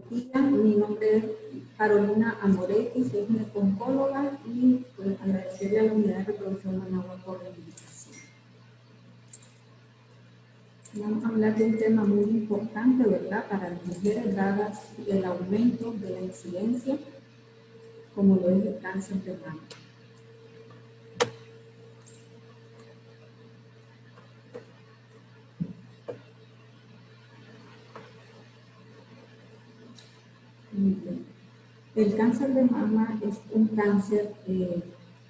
ginecología. Mi nombre es Carolina Amoretti, soy ginecóloga y pues, agradecerle a la unidad de reproducción Managua por la invitación. Vamos a hablar de un tema muy importante, ¿verdad?, para las mujeres, dadas el aumento de la incidencia, como lo es el cáncer de mama. El cáncer de mama es un cáncer que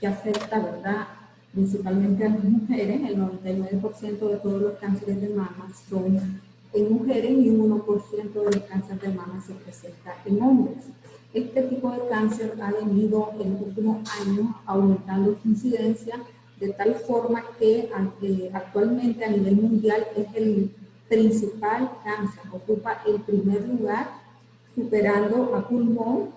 afecta, ¿verdad?, principalmente a las mujeres. El 99% de todos los cánceres de mama son en mujeres y un 1% de los cánceres de mama se presenta en hombres. Este tipo de cáncer ha venido en los últimos años aumentando su incidencia de tal forma que actualmente a nivel mundial es el principal cáncer, ocupa el primer lugar, superando a pulmón,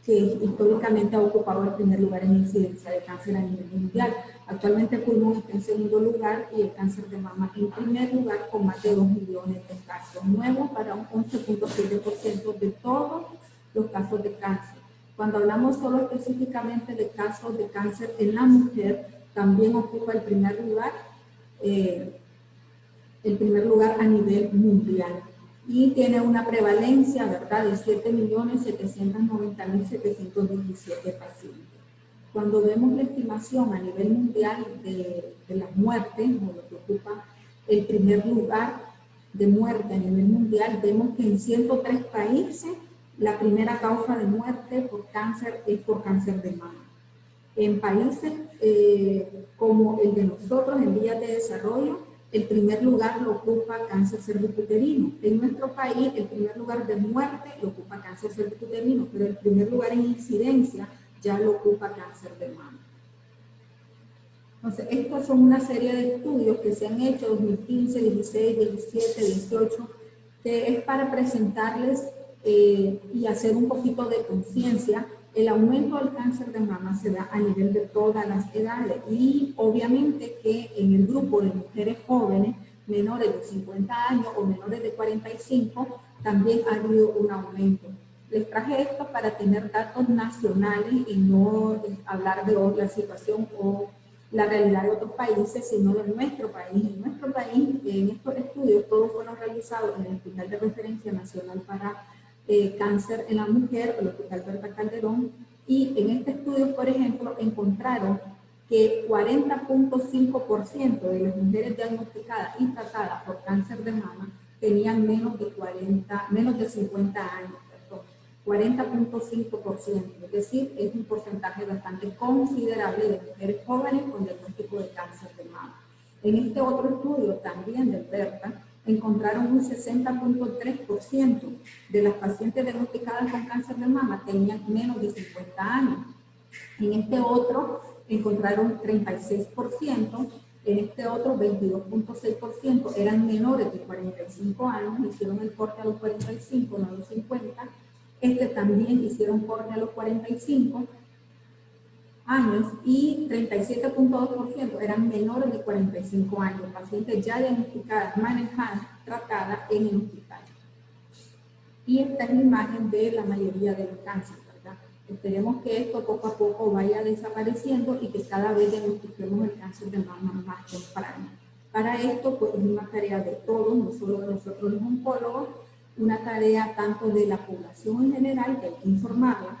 que históricamente ha ocupado el primer lugar en incidencia de cáncer a nivel mundial. Actualmente el pulmón está en segundo lugar y el cáncer de mama en primer lugar, con más de 2 millones de casos nuevos para un 11.7% de todos los casos de cáncer. Cuando hablamos solo específicamente de casos de cáncer en la mujer, también ocupa el primer lugar a nivel mundial. Y tiene una prevalencia, ¿verdad?, de 7.790.717 pacientes. Cuando vemos la estimación a nivel mundial de las muertes, o lo que ocupa el primer lugar de muerte a nivel mundial, vemos que en 103 países la primera causa de muerte por cáncer es por cáncer de mama. En países como el de nosotros, en vías de desarrollo, el primer lugar lo ocupa cáncer cervicuterino. En nuestro país, el primer lugar de muerte lo ocupa cáncer cervicuterino, pero el primer lugar en incidencia ya lo ocupa cáncer de mama. Entonces, estos son una serie de estudios que se han hecho 2015, 16, 17, 18, que es para presentarles y hacer un poquito de conciencia. El aumento del cáncer de mama se da a nivel de todas las edades y obviamente que en el grupo de mujeres jóvenes, menores de 50 años o menores de 45, también ha habido un aumento. Les traje esto para tener datos nacionales y no hablar de la situación o la realidad de otros países, sino de nuestro país. En nuestro país, en estos estudios, todos fueron realizados en el Hospital de Referencia Nacional para Cáncer en la Mujer, el Hospital Berta Calderón, y en este estudio, por ejemplo, encontraron que 40.5% de las mujeres diagnosticadas y tratadas por cáncer de mama tenían menos de 50 años, 40.5%, es decir, es un porcentaje bastante considerable de mujeres jóvenes con diagnóstico de cáncer de mama. En este otro estudio, también del Berta, encontraron un 60.3% de las pacientes diagnosticadas con cáncer de mama tenían menos de 50 años. En este otro encontraron 36%, en este otro 22.6% eran menores de 45 años, hicieron el corte a los 45, no a los 50. Este también hicieron corte a los 45 años y 37.2% eran menores de 45 años, pacientes ya diagnosticadas, manejadas, tratadas en el hospital. Y esta es la imagen de la mayoría de los cánceres, ¿verdad? Esperemos que esto poco a poco vaya desapareciendo y que cada vez diagnostiquemos el cáncer de mama más temprano. Para esto, pues, es una tarea de todos, no solo de nosotros los oncólogos, una tarea tanto de la población en general, que hay que informarla,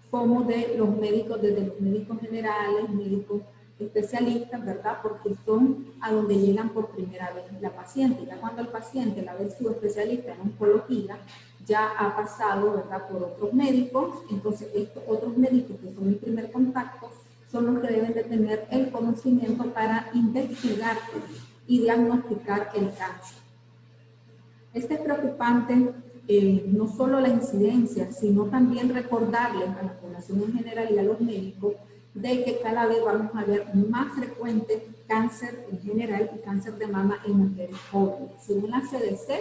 como de los médicos, desde los médicos generales, médicos especialistas, ¿verdad? Porque son a donde llegan por primera vez la paciente. Ya cuando el paciente la ve su especialista en oncología, ya ha pasado, ¿verdad?, por otros médicos. Entonces, estos otros médicos que son el primer contacto son los que deben de tener el conocimiento para investigar y diagnosticar el cáncer. Este es preocupante. No solo la incidencia, sino también recordarles a la población en general y a los médicos de que cada vez vamos a ver más frecuente cáncer en general y cáncer de mama en mujeres jóvenes. Según la CDC,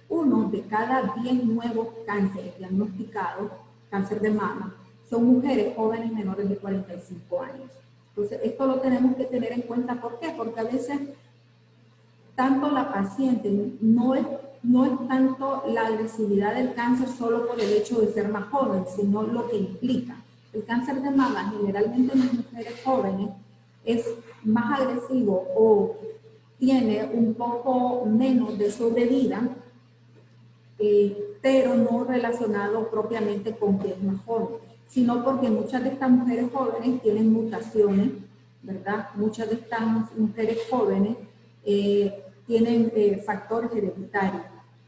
1 de cada 10 nuevos cánceres diagnosticados, cáncer de mama, son mujeres jóvenes menores de 45 años. Entonces, esto lo tenemos que tener en cuenta. ¿Por qué? Porque a veces tanto la paciente, no es tanto la agresividad del cáncer solo por el hecho de ser más joven, sino lo que implica. El cáncer de mama generalmente en las mujeres jóvenes es más agresivo o tiene un poco menos de sobrevida, pero no relacionado propiamente con que es más joven, sino porque muchas de estas mujeres jóvenes tienen mutaciones, ¿verdad? Muchas de estas mujeres jóvenes tienen factores hereditarios.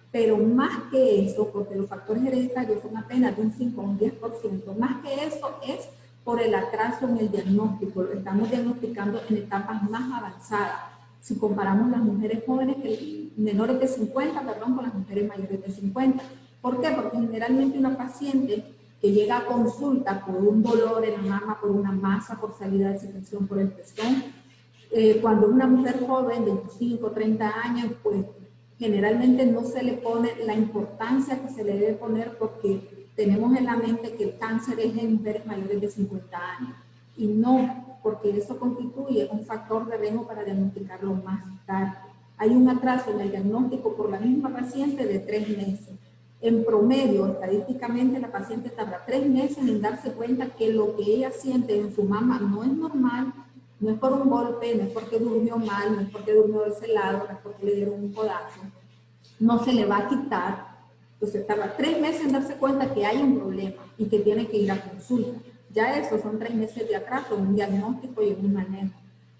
Pero más que eso, porque los factores hereditarios son apenas de un 5 o un 10%, más que eso es por el atraso en el diagnóstico. Lo estamos diagnosticando en etapas más avanzadas. Si comparamos las mujeres jóvenes, menores de 50, perdón, con las mujeres mayores de 50. ¿Por qué? Porque generalmente una paciente que llega a consulta por un dolor en la mama, por una masa, por salida de secreción por el pezón, cuando una mujer joven, 25, 30 años, pues generalmente no se le pone la importancia que se le debe poner porque tenemos en la mente que el cáncer es en mujeres mayores de 50 años y no, porque eso constituye un factor de riesgo para diagnosticarlo más tarde. Hay un atraso en el diagnóstico por la misma paciente de 3 meses. En promedio, estadísticamente, la paciente tarda 3 meses en darse cuenta que lo que ella siente en su mama no es normal, no es por un golpe, no es porque durmió mal, no es porque durmió de ese lado, no es porque le dieron un codazo, no se le va a quitar. Entonces tarda 3 meses en darse cuenta que hay un problema y que tiene que ir a consulta. Ya eso son 3 meses de atraso en un diagnóstico y en un manejo.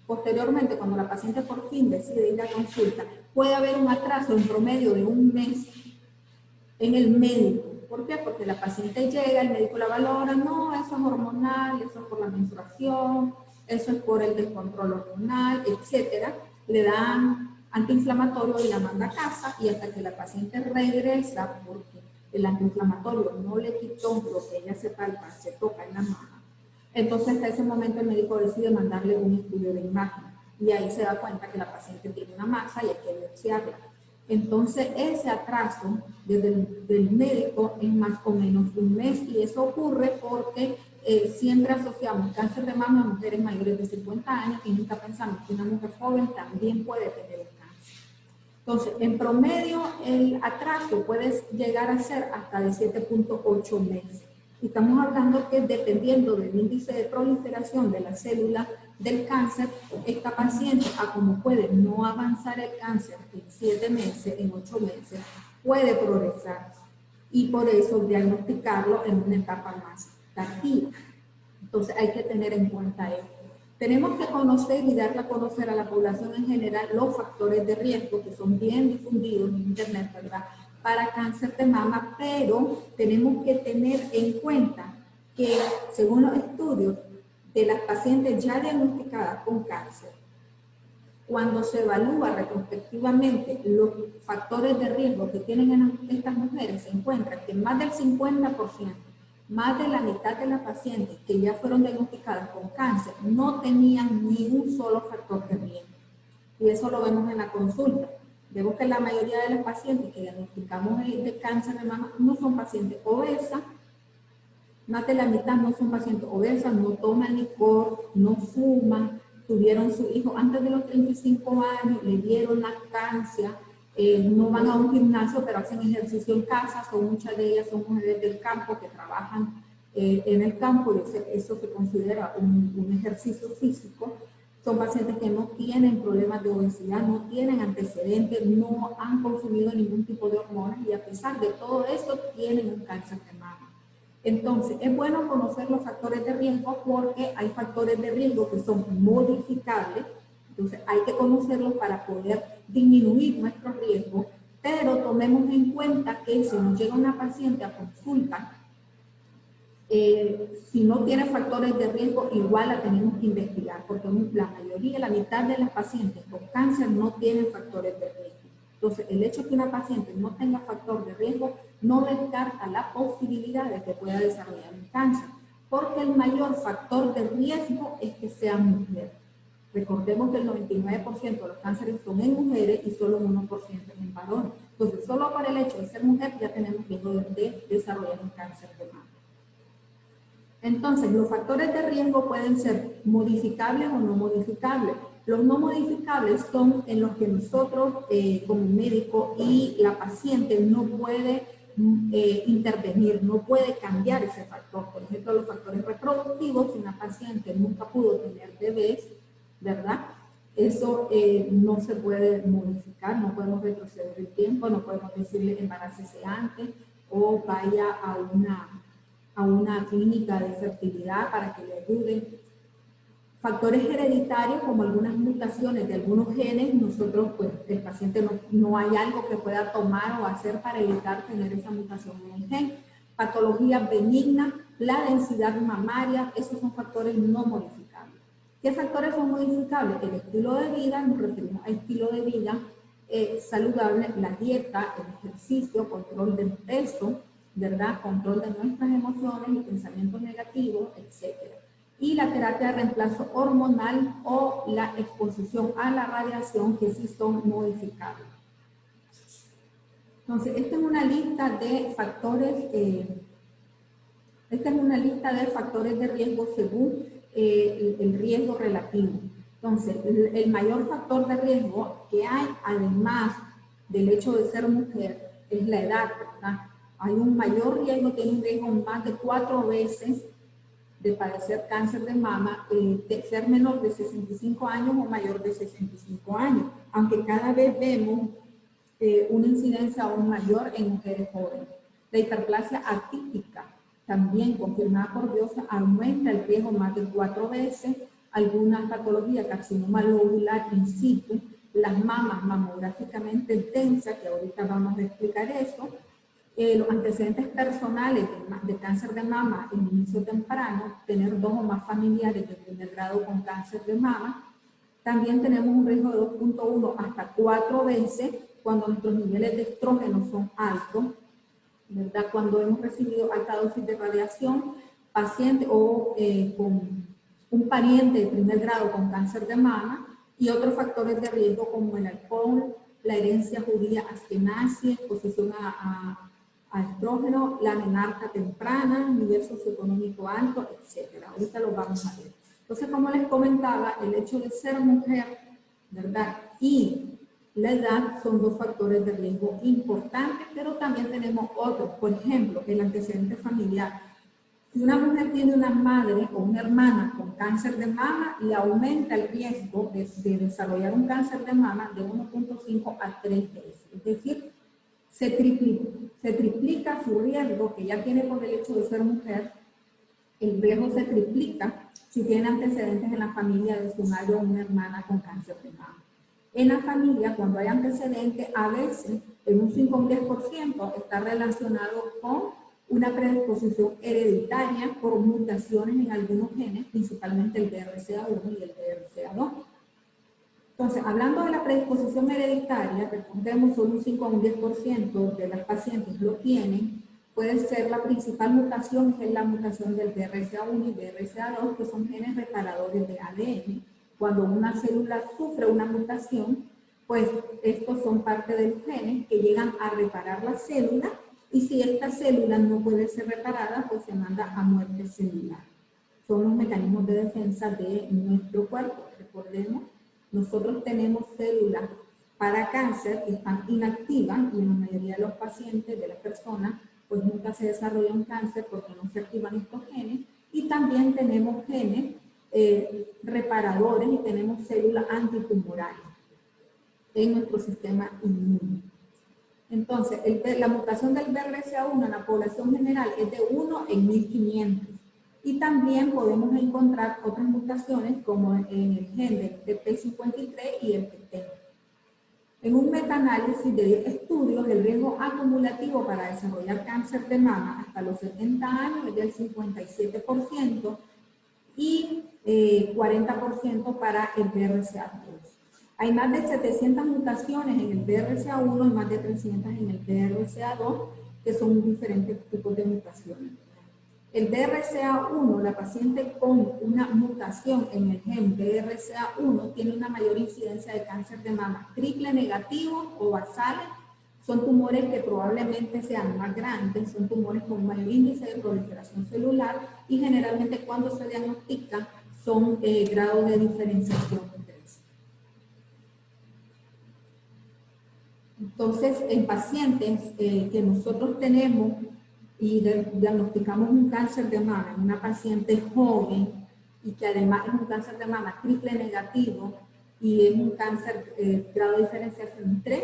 Posteriormente, cuando la paciente por fin decide ir a consulta, puede haber un atraso en promedio de 1 mes en el médico. ¿Por qué? Porque la paciente llega, el médico la valora, no, eso es hormonal, eso es por la menstruación, eso es por el descontrol hormonal, etcétera. Le dan antiinflamatorio y la manda a casa y hasta que la paciente regresa, porque el antiinflamatorio no le quitó lo que ella se palpa, se toca en la mama. Entonces hasta ese momento el médico decide mandarle un estudio de imagen y ahí se da cuenta que la paciente tiene una masa y hay que biopsiarla. Entonces ese atraso desde el médico es más o menos 1 mes y eso ocurre porque siempre asociamos cáncer de mama a mujeres mayores de 50 años y nunca pensamos que una mujer joven también puede tener el cáncer. Entonces, en promedio, el atraso puede llegar a ser hasta de 7.8 meses. Y estamos hablando que dependiendo del índice de proliferación de las células del cáncer, esta paciente, a como puede no avanzar el cáncer en 7 meses, en 8 meses, puede progresar. Y por eso diagnosticarlo en una etapa más tardía. Entonces hay que tener en cuenta esto. Tenemos que conocer y darle a conocer a la población en general los factores de riesgo que son bien difundidos en internet, ¿verdad?, para cáncer de mama, pero tenemos que tener en cuenta que según los estudios de las pacientes ya diagnosticadas con cáncer, cuando se evalúa retrospectivamente los factores de riesgo que tienen estas mujeres, se encuentra que más del 50%, más de la mitad de las pacientes que ya fueron diagnosticadas con cáncer no tenían ni un solo factor de riesgo. Y eso lo vemos en la consulta. Vemos que la mayoría de las pacientes que diagnosticamos de cáncer de mama no son pacientes obesas, más de la mitad no son pacientes obesas, no toman licor, no fuman, tuvieron su hijo antes de los 35 años, le dieron lactancia, no van a un gimnasio pero hacen ejercicio en casa, muchas de ellas son mujeres del campo que trabajan en el campo y eso se considera un ejercicio físico. Son pacientes que no tienen problemas de obesidad, no tienen antecedentes, no han consumido ningún tipo de hormonas y a pesar de todo eso tienen un cáncer de mama. Entonces, es bueno conocer los factores de riesgo porque hay factores de riesgo que son modificables, entonces hay que conocerlos para poder disminuir nuestros riesgos, pero tomemos en cuenta que si nos llega una paciente a consulta, si no tiene factores de riesgo, igual la tenemos que investigar, porque la mayoría, la mitad de las pacientes con cáncer no tienen factores de riesgo. Entonces, el hecho de que una paciente no tenga factor de riesgo no descarta la posibilidad de que pueda desarrollar un cáncer, porque el mayor factor de riesgo es que sea mujer. Recordemos que el 99% de los cánceres son en mujeres y solo un 1% en varones. Entonces, solo por el hecho de ser mujer ya tenemos riesgo de desarrollar un cáncer de mama. Entonces, los factores de riesgo pueden ser modificables o no modificables. Los no modificables son en los que nosotros como médico y la paciente no puede intervenir, no puede cambiar ese factor. Por ejemplo, los factores reproductivos, si una paciente nunca pudo tener bebés, ¿verdad? Eso no se puede modificar, no podemos retroceder el tiempo, no podemos decirle embarácese antes o vaya a una clínica de fertilidad para que le ayuden. Factores hereditarios, como algunas mutaciones de algunos genes, nosotros, pues, el paciente no hay algo que pueda tomar o hacer para evitar tener esa mutación en el gen. Patologías benignas, la densidad mamaria, esos son factores no modificables. ¿Qué factores son modificables? El estilo de vida, nos referimos a estilo de vida saludable, la dieta, el ejercicio, control del peso, ¿verdad? Control de nuestras emociones y pensamientos negativos, etc. Y la terapia de reemplazo hormonal o la exposición a la radiación, que sí son modificables. Entonces, esta es una lista de factores, de riesgo según el riesgo relativo. Entonces, el mayor factor de riesgo que hay, además del hecho de ser mujer, es la edad, ¿verdad? Hay un mayor riesgo, tiene un riesgo más de 4 veces de padecer cáncer de mama, de ser menor de 65 años o mayor de 65 años, aunque cada vez vemos una incidencia aún mayor en mujeres jóvenes. La hiperplasia atípica, también confirmada por Diosa, aumenta el riesgo más de 4 veces. Algunas patologías, carcinoma lobular in situ, las mamas mamográficamente densas, que ahorita vamos a explicar eso, los antecedentes personales de cáncer de mama en inicio temprano, tener 2 o más familiares de primer grado con cáncer de mama. También tenemos un riesgo de 2.1 hasta 4 veces cuando nuestros niveles de estrógeno son altos, ¿verdad? Cuando hemos recibido alta dosis de radiación, paciente o con un pariente de primer grado con cáncer de mama, y otros factores de riesgo como el alcohol, la herencia judía askenazi, exposición a estrógeno, la menarca temprana, nivel socioeconómico alto, etc. Ahorita lo vamos a ver. Entonces, como les comentaba, el hecho de ser mujer, ¿verdad? Y la edad son 2 factores de riesgo importantes, pero también tenemos otros. Por ejemplo, el antecedente familiar. Si una mujer tiene una madre o una hermana con cáncer de mama, le aumenta el riesgo de desarrollar un cáncer de mama de 1.5 a 3 veces. Es decir, se triplica su riesgo que ya tiene por el hecho de ser mujer. El riesgo se triplica si tiene antecedentes en la familia de su madre o una hermana con cáncer de mama. En la familia, cuando hay antecedentes, a veces, en un 5 o un 10%, está relacionado con una predisposición hereditaria por mutaciones en algunos genes, principalmente el BRCA1 y el BRCA2. Entonces, hablando de la predisposición hereditaria, recordemos, solo un 5 a un 10% de las pacientes lo tienen. Puede ser la principal mutación, que es la mutación del BRCA1 y BRCA2, que son genes reparadores de ADN. Cuando una célula sufre una mutación, pues estos son parte de los genes que llegan a reparar la célula, y si esta célula no puede ser reparada, pues se manda a muerte celular. Son los mecanismos de defensa de nuestro cuerpo. Recordemos, nosotros tenemos células para cáncer que están inactivas, y en la mayoría de los pacientes, de las personas, pues nunca se desarrolla un cáncer porque no se activan estos genes. Y también tenemos genes reparadores y tenemos células antitumorales en nuestro sistema inmune. Entonces, la mutación del BRCA1 en la población general es de 1 en 1500. Y también podemos encontrar otras mutaciones como en el gen del TP53 y el TT. En un metaanálisis de 10 estudios, el riesgo acumulativo para desarrollar cáncer de mama hasta los 70 años es del 57% y 40% para el BRCA2. Hay más de 700 mutaciones en el BRCA1 y más de 300 en el BRCA2, que son diferentes tipos de mutaciones. El BRCA1, la paciente con una mutación en el gen BRCA1 tiene una mayor incidencia de cáncer de mama triple negativo o basales. Son tumores que probablemente sean más grandes, son tumores con mayor índice de proliferación celular, y generalmente cuando se diagnostican son grados de diferenciación 3. Entonces, en pacientes que nosotros tenemos y diagnosticamos un cáncer de mama en una paciente joven y que además es un cáncer de mama triple negativo y es un cáncer grado de diferenciación 3,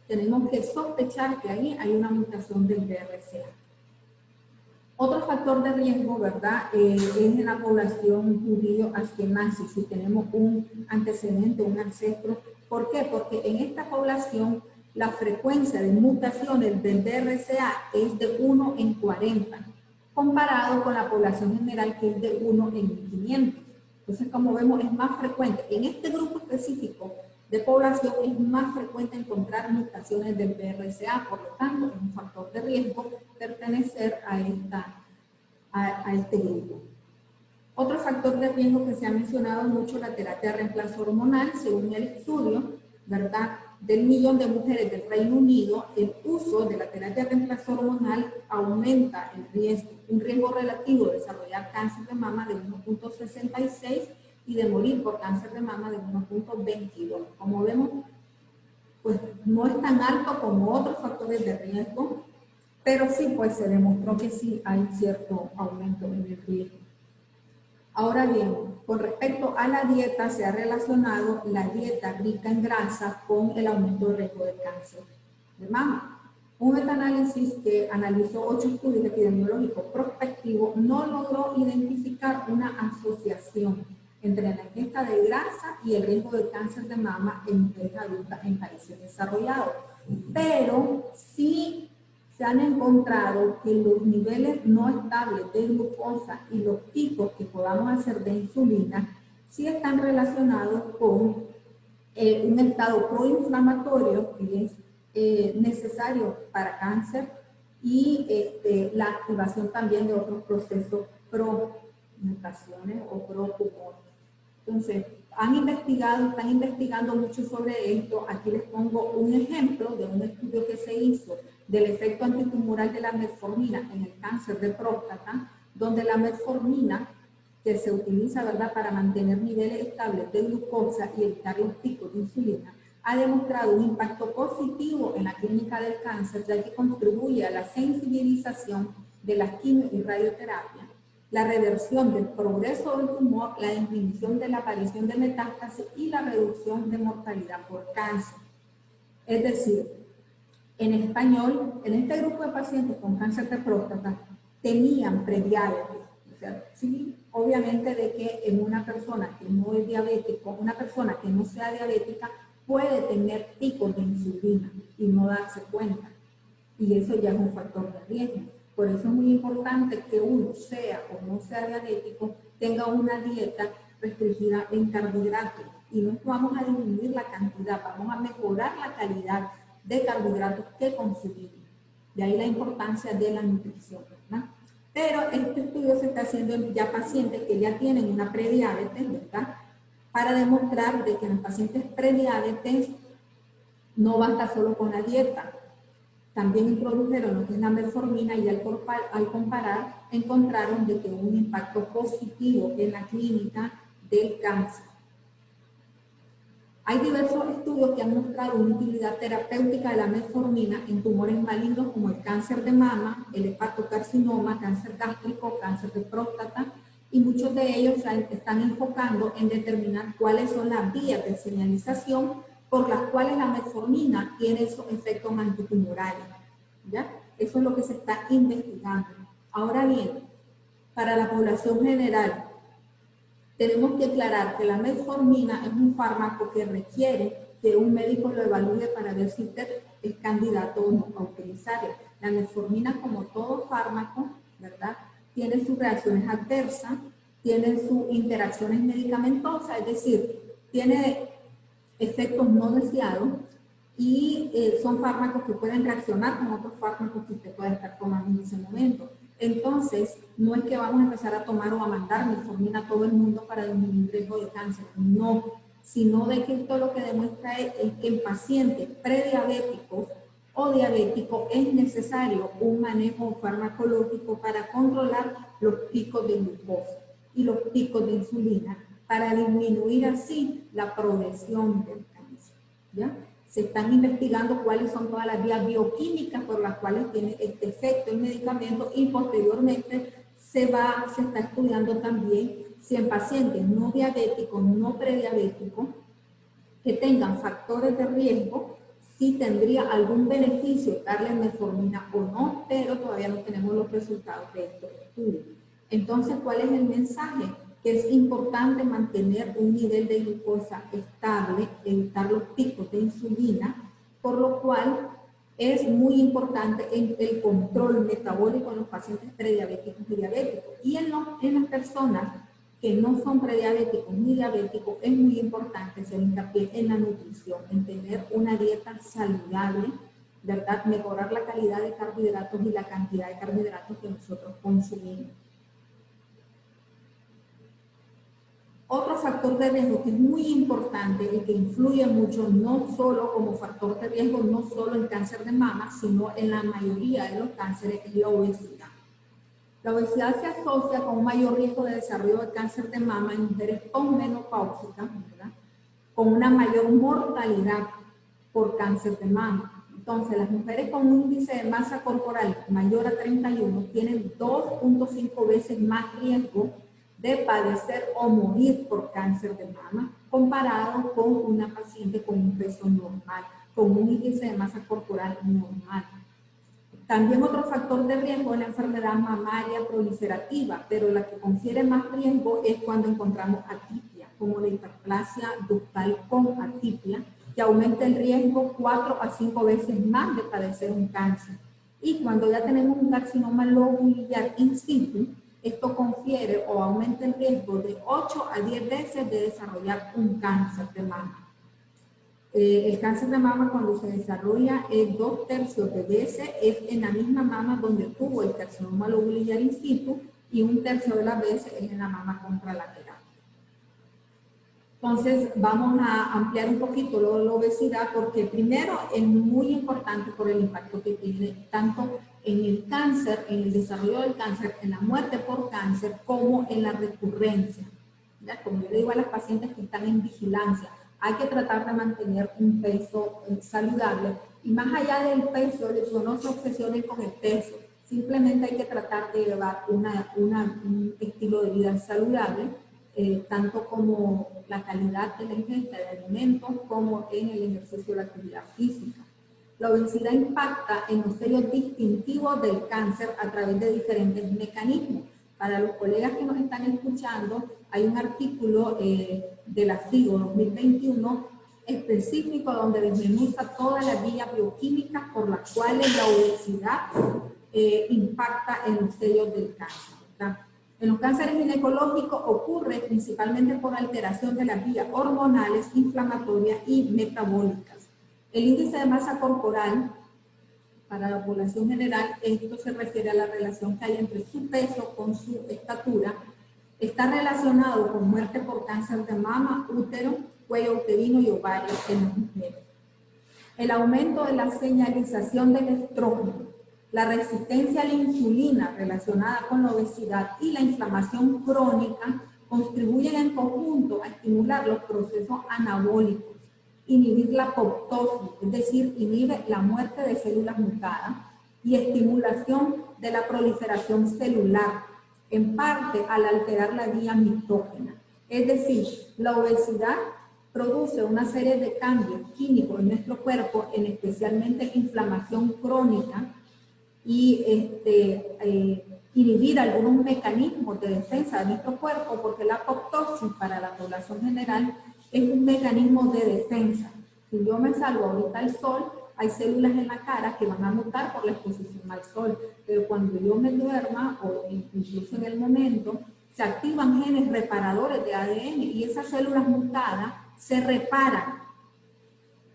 tenemos que sospechar que ahí hay una mutación del BRCA. Otro factor de riesgo, ¿verdad? Es en la población judío-ashkenazi, si tenemos un antecedente, un ancestro. ¿Por qué? Porque en esta población la frecuencia de mutaciones del BRCA es de 1 en 40, comparado con la población general que es de 1 en 1500. Entonces, como vemos, es más frecuente. En este grupo específico de población es más frecuente encontrar mutaciones del BRCA, por lo tanto, es un factor de riesgo pertenecer a este grupo. Otro factor de riesgo que se ha mencionado mucho, la terapia de reemplazo hormonal, según el estudio, ¿verdad?, del 1.000.000 de mujeres del Reino Unido, el uso de la terapia de reemplazo hormonal aumenta el riesgo, un riesgo relativo de desarrollar cáncer de mama de 1.66 y de morir por cáncer de mama de 1.22. Como vemos, pues no es tan alto como otros factores de riesgo, pero sí, pues se demostró que sí hay cierto aumento en el riesgo. Ahora bien, con respecto a la dieta, se ha relacionado la dieta rica en grasa con el aumento del riesgo de cáncer de mama. Un metaanálisis que analizó 8 estudios epidemiológicos prospectivos no logró identificar una asociación entre la ingesta de grasa y el riesgo de cáncer de mama en mujeres adultas en países desarrollados. Pero sí se han encontrado que los niveles no estables de glucosa y los picos que podamos hacer de insulina sí están relacionados con un estado proinflamatorio que es necesario para cáncer y la activación también de otros procesos pro-mutaciones o pro-tumor. Entonces, están investigando mucho sobre esto. Aquí les pongo un ejemplo de un estudio que se hizo del efecto antitumoral de la metformina en el cáncer de próstata, donde la metformina, que se utiliza, ¿verdad?, para mantener niveles estables de glucosa y evitar los picos de insulina, ha demostrado un impacto positivo en la clínica del cáncer, ya que contribuye a la sensibilización de la quimio y radioterapia, la reversión del progreso del tumor, la disminución de la aparición de metástasis y la reducción de mortalidad por cáncer. Es decir, en español, en este grupo de pacientes con cáncer de próstata tenían prediabetes. O sea, sí, obviamente de que en una persona que no es diabética, una persona que no sea diabética puede tener picos de insulina y no darse cuenta. Y eso ya es un factor de riesgo. Por eso es muy importante que uno, sea o no sea diabético, tenga una dieta restringida en carbohidratos. Y no vamos a disminuir la cantidad, vamos a mejorar la calidad de carbohidratos que consumimos. De ahí la importancia de la nutrición, ¿verdad? Pero este estudio se está haciendo en ya pacientes que ya tienen una prediabetes, ¿verdad?, para demostrar de que en los pacientes prediabetes no basta solo con la dieta. También introdujeron lo que es la metformina y al comparar encontraron de que hubo un impacto positivo en la clínica del cáncer. Hay diversos estudios que han mostrado una utilidad terapéutica de la metformina en tumores malignos como el cáncer de mama, el hepatocarcinoma, cáncer gástrico, cáncer de próstata, y muchos de ellos están enfocando en determinar cuáles son las vías de señalización por las cuales la metformina tiene esos efectos antitumorales, ¿ya? Eso es lo que se está investigando. Ahora bien, para la población general, tenemos que aclarar que la metformina es un fármaco que requiere que un médico lo evalúe para ver si usted es candidato o no a utilizarlo. La metformina, como todo fármaco, ¿verdad?, tiene sus reacciones adversas, tiene sus interacciones medicamentosas, es decir, tiene efectos no deseados y son fármacos que pueden reaccionar con otros fármacos que usted puede estar tomando en ese momento. Entonces, no es que vamos a empezar a tomar o a mandar metformina a todo el mundo para disminuir el riesgo de cáncer, no, sino de que esto lo que demuestra es que en pacientes prediabéticos o diabéticos es necesario un manejo farmacológico para controlar los picos de glucosa y los picos de insulina, para disminuir así la progresión del cáncer, ¿ya? Se están investigando cuáles son todas las vías bioquímicas por las cuales tiene este efecto el medicamento y posteriormente se está estudiando también si en pacientes no diabéticos, no prediabéticos, que tengan factores de riesgo, si tendría algún beneficio darle metformina o no, pero todavía no tenemos los resultados de estos estudios. Entonces, ¿cuál es el mensaje? Que es importante mantener un nivel de glucosa estable, evitar los picos de insulina, por lo cual es muy importante el control metabólico en los pacientes prediabéticos y diabéticos. Y en las personas que no son prediabéticos ni diabéticos, es muy importante hacer hincapié en la nutrición, en tener una dieta saludable, ¿verdad? Mejorar la calidad de carbohidratos y la cantidad de carbohidratos que nosotros consumimos. Otro factor de riesgo que es muy importante y que influye mucho, no solo como factor de riesgo, no solo en cáncer de mama, sino en la mayoría de los cánceres, es la obesidad. La obesidad se asocia con un mayor riesgo de desarrollo de cáncer de mama en mujeres posmenopáusicas, ¿verdad? Con una mayor mortalidad por cáncer de mama. Entonces, las mujeres con un índice de masa corporal mayor a 31 tienen 2.5 veces más riesgo de padecer o morir por cáncer de mama comparado con una paciente con un peso normal, con un índice de masa corporal normal. También otro factor de riesgo es la enfermedad mamaria proliferativa, pero la que confiere más riesgo es cuando encontramos atipia, como la hiperplasia ductal con atipia, que aumenta el riesgo 4 a 5 veces más de padecer un cáncer. Y cuando ya tenemos un carcinoma lobulillar in situ, esto confiere o aumenta el riesgo de 8 a 10 veces de desarrollar un cáncer de mama. El cáncer de mama cuando se desarrolla 2/3 de veces es en la misma mama donde tuvo el carcinoma lobulillar in situ y 1/3 de las veces es en la mama contralateral. Entonces vamos a ampliar un poquito la obesidad porque primero es muy importante por el impacto que tiene tanto en el cáncer, en el desarrollo del cáncer, en la muerte por cáncer como en la recurrencia. ¿Ya? Como yo le digo a las pacientes que están en vigilancia, hay que tratar de mantener un peso saludable y más allá del peso, no se obsesionen con el peso, simplemente hay que tratar de llevar un estilo de vida saludable, tanto como la calidad de la ingesta de alimentos como en el ejercicio de la actividad física. La obesidad impacta en los sellos distintivos del cáncer a través de diferentes mecanismos. Para los colegas que nos están escuchando, hay un artículo de la FIGO 2021 específico donde desmenuza todas las vías bioquímicas por las cuales la obesidad impacta en los sellos del cáncer, ¿verdad? En los cánceres ginecológicos ocurre principalmente por alteración de las vías hormonales, inflamatorias y metabólicas. El índice de masa corporal para la población general, esto se refiere a la relación que hay entre su peso con su estatura, está relacionado con muerte por cáncer de mama, útero, cuello uterino y ovario en las mujeres. El aumento de la señalización del estrógeno, la resistencia a la insulina relacionada con la obesidad y la inflamación crónica contribuyen en conjunto a estimular los procesos anabólicos, inhibir la apoptosis, es decir, inhibe la muerte de células mutadas y estimulación de la proliferación celular, en parte al alterar la vía mitógena. Es decir, la obesidad produce una serie de cambios químicos en nuestro cuerpo, en especialmente inflamación crónica y inhibir algunos mecanismos de defensa de nuestro cuerpo, porque la apoptosis para la población general es un mecanismo de defensa. Si yo me salgo ahorita al sol, hay células en la cara que van a mutar por la exposición al sol, pero cuando yo me duerma o incluso en el momento, se activan genes reparadores de ADN y esas células mutadas se reparan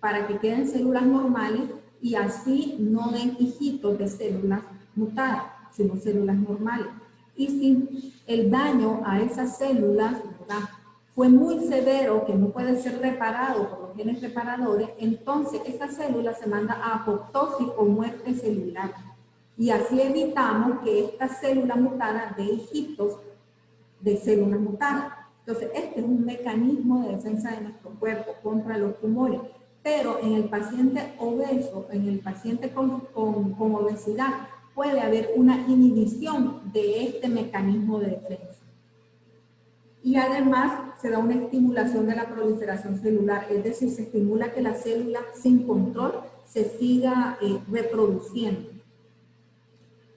para que queden células normales y así no den hijitos de células mutadas, sino células normales. Y si el daño a esas células, ¿verdad?, fue muy severo, que no puede ser reparado por los genes reparadores, entonces esta célula se manda a apoptosis o muerte celular. Y así evitamos que esta célula mutada dé hijitos de células mutadas. Entonces, este es un mecanismo de defensa de nuestro cuerpo contra los tumores. Pero en el paciente obeso, en el paciente con obesidad, puede haber una inhibición de este mecanismo de defensa. Y además se da una estimulación de la proliferación celular, es decir, se estimula que la célula sin control se siga reproduciendo.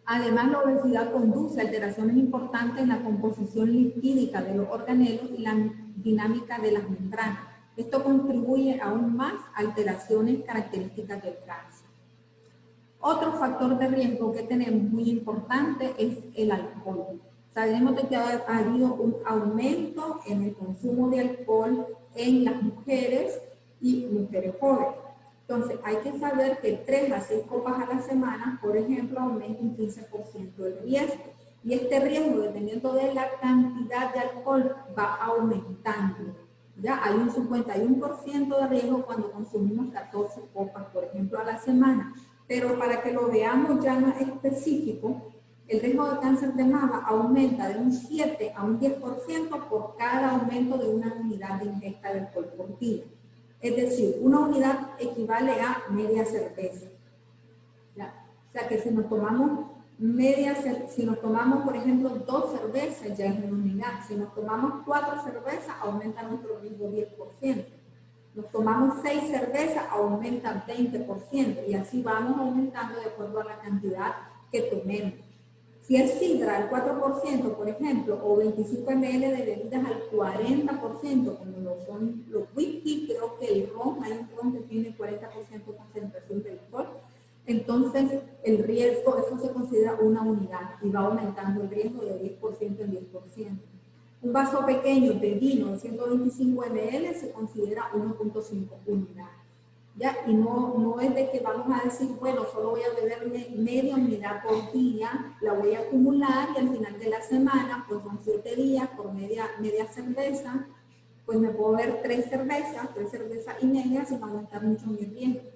Además, la obesidad conduce a alteraciones importantes en la composición lipídica de los organelos y la dinámica de las membranas. Esto contribuye aún más a alteraciones características del cáncer. Otro factor de riesgo que tenemos muy importante es el alcohol. Sabemos que ha habido un aumento en el consumo de alcohol en las mujeres y mujeres jóvenes. Entonces, hay que saber que 3 a 6 copas a la semana, por ejemplo, aumenta un 15% el riesgo. Y este riesgo, dependiendo de la cantidad de alcohol, va aumentando. Ya hay un 51% de riesgo cuando consumimos 14 copas, por ejemplo, a la semana. Pero para que lo veamos ya más específico, el riesgo de cáncer de mama aumenta de un 7 a un 10% por cada aumento de una unidad de ingesta de alcohol por día. Es decir, una unidad equivale a media cerveza. ¿Ya? O sea que si nos tomamos por ejemplo 2 cervezas ya es una unidad. Si nos tomamos 4 cervezas aumenta nuestro riesgo 10%. Nos tomamos 6 cervezas aumenta 20% y así vamos aumentando de acuerdo a la cantidad que tomemos. Si es sidra al 4%, por ejemplo, o 25 ml de bebidas al 40%, como lo son los whisky, creo que el ron, hay un ron que tiene 40% concentración de alcohol, entonces el riesgo, eso se considera una unidad y va aumentando el riesgo de 10% en 10%. Un vaso pequeño de vino de 125 ml se considera 1.5 unidades. ¿Ya? Y no es de que vamos a decir, bueno, solo voy a beberme media unidad por día, la voy a acumular y al final de la semana, pues son 7 días por media cerveza, pues me puedo beber 3 cervezas y media sin aumentar mucho mi riesgo.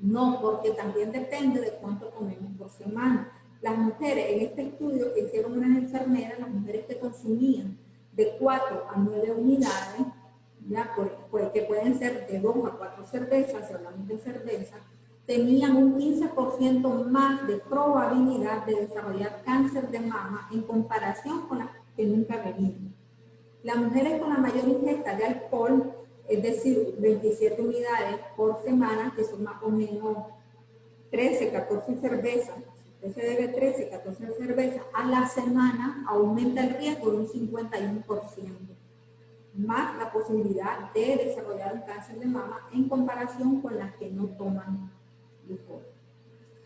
No, porque también depende de cuánto comemos por semana. Las mujeres, en este estudio que hicieron unas enfermeras, las mujeres que consumían de 4 a 9 unidades, ¿ya? Que pueden ser de 2 a 4 cervezas, si hablamos de cerveza, tenían un 15% más de probabilidad de desarrollar cáncer de mama en comparación con las que nunca bebían. Las mujeres con la mayor ingesta de alcohol, es decir, 27 unidades por semana, que son más o menos 13, 14 cervezas, usted se debe 13, 14 cervezas a la semana, aumenta el riesgo de un 51%. Más la posibilidad de desarrollar un cáncer de mama en comparación con las que no toman licor.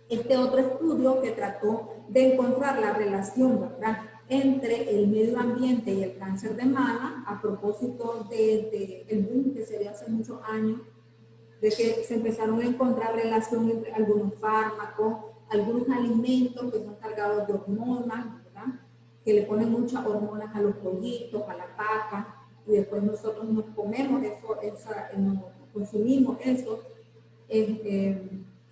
Este otro estudio que trató de encontrar la relación, ¿verdad?, entre el medio ambiente y el cáncer de mama, a propósito del boom que se dio hace muchos años, de que se empezaron a encontrar relación entre algunos fármacos, algunos alimentos que son cargados de hormonas, ¿verdad?, que le ponen muchas hormonas a los pollitos, a la vaca, y después nosotros nos comemos eso, nos consumimos eso,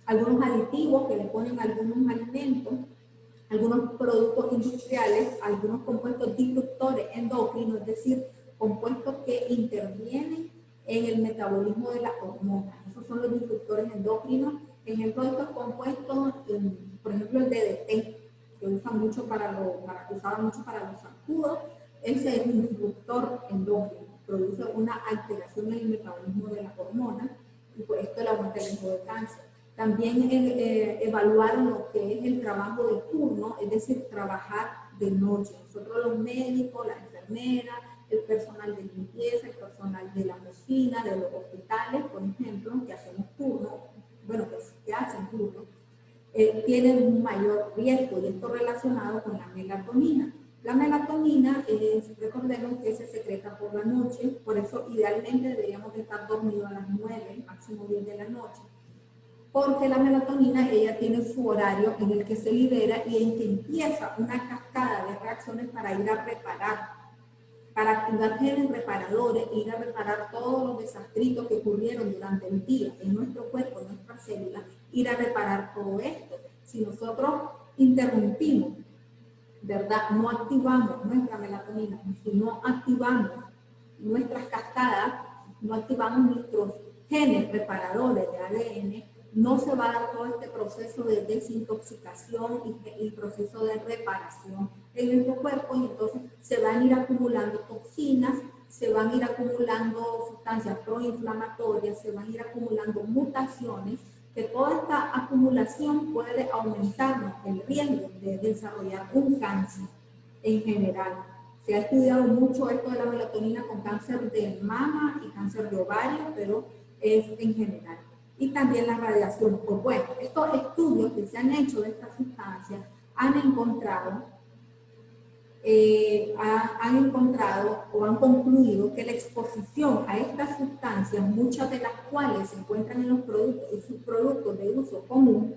algunos aditivos que le ponen a algunos alimentos, algunos productos industriales, algunos compuestos disruptores endocrinos, es decir, compuestos que intervienen en el metabolismo de las hormonas. Esos son los disruptores endocrinos. Ejemplo de estos compuestos, por ejemplo el DDT, que usaban mucho para los zancudos. Ese es un disruptor endócrino, produce una alteración en el metabolismo de las hormonas y por esto le aumenta el riesgo de cáncer. También evaluaron lo que es el trabajo de turno, es decir, trabajar de noche. Nosotros los médicos, las enfermeras, el personal de limpieza, el personal de la cocina, de los hospitales, por ejemplo, que hacemos turno, bueno, que hacen turno, tienen un mayor riesgo y esto relacionado con la melatonina. La melatonina recordemos que se secreta por la noche, por eso idealmente deberíamos estar dormidos a las 9, máximo 10 de la noche, porque la melatonina ella tiene su horario en el que se libera y en que empieza una cascada de reacciones para ir a reparar, para activar genes reparadores, ir a reparar todos los desastritos que ocurrieron durante el día en nuestro cuerpo, en nuestras células, ir a reparar todo esto. Si nosotros interrumpimos, ¿verdad?, no activamos nuestra melatonina, si no activamos nuestras cascadas, no activamos nuestros genes reparadores de ADN, no se va a dar todo este proceso de desintoxicación y proceso de reparación en nuestro cuerpo, y entonces se van a ir acumulando toxinas, se van a ir acumulando sustancias proinflamatorias, se van a ir acumulando mutaciones, que toda esta acumulación puede aumentarnos el riesgo de desarrollar un cáncer en general. Se ha estudiado mucho esto de la melatonina con cáncer de mama y cáncer de ovario, pero es en general. Y también la radiación. Pues bueno, estos estudios que se han hecho de estas sustancias han encontrado o han concluido que la exposición a estas sustancias, muchas de las cuales se encuentran en los productos y subproductos de uso común,